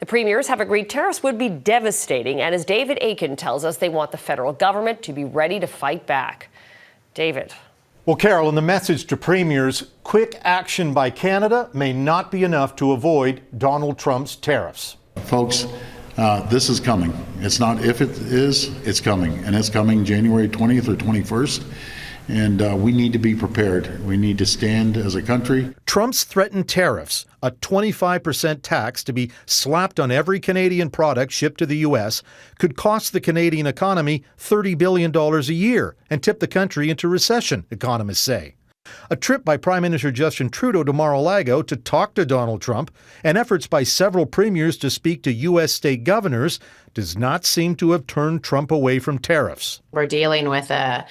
The premiers have agreed tariffs would be devastating, and as David Akin tells us, they want the federal government to be ready to fight back. David. Well, Carolyn, the message to premiers, quick action by Canada may not be enough to avoid Donald Trump's tariffs. Folks, this is coming. It's not if it is, it's coming. And it's coming January 20th or 21st. And we need to be prepared. We need to stand as a country. Trump's threatened tariffs, a 25% tax to be slapped on every Canadian product shipped to the U.S., could cost the Canadian economy $30 billion a year and tip the country into recession, economists say. A trip by Prime Minister Justin Trudeau to Mar-a-Lago to talk to Donald Trump and efforts by several premiers to speak to U.S. state governors does not seem to have turned Trump away from tariffs. We're dealing with a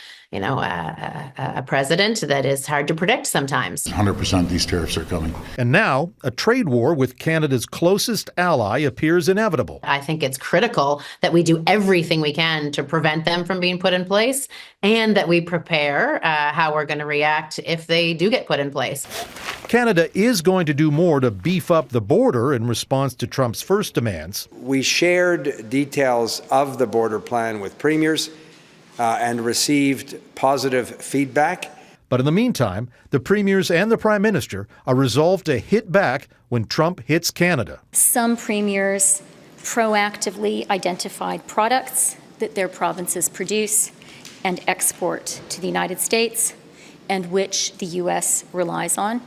president that is hard to predict sometimes. 100% these tariffs are coming. And now, a trade war with Canada's closest ally appears inevitable. I think it's critical that we do everything we can to prevent them from being put in place, and that we prepare how we're going to react if they do get put in place. Canada is going to do more to beef up the border in response to Trump's first demands. We shared details of the border plan with premiers and received positive feedback. But in the meantime, the premiers and the Prime Minister are resolved to hit back when Trump hits Canada. Some premiers proactively identified products that their provinces produce and export to the United States, and which the U.S. relies on,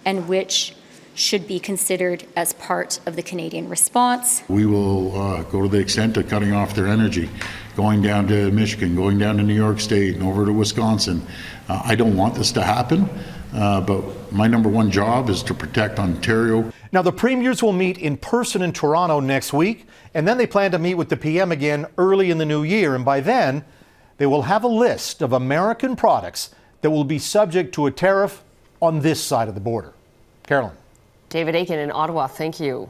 and which should be considered as part of the Canadian response. We will go to the extent of cutting off their energy, going down to Michigan, going down to New York State and over to Wisconsin. I don't want this to happen, but my number one job is to protect Ontario. Now, the premiers will meet in person in Toronto next week, and then they plan to meet with the PM again early in the new year. And by then, they will have a list of American products that will be subject to a tariff on this side of the border. Carolyn. David Akin in Ottawa, thank you.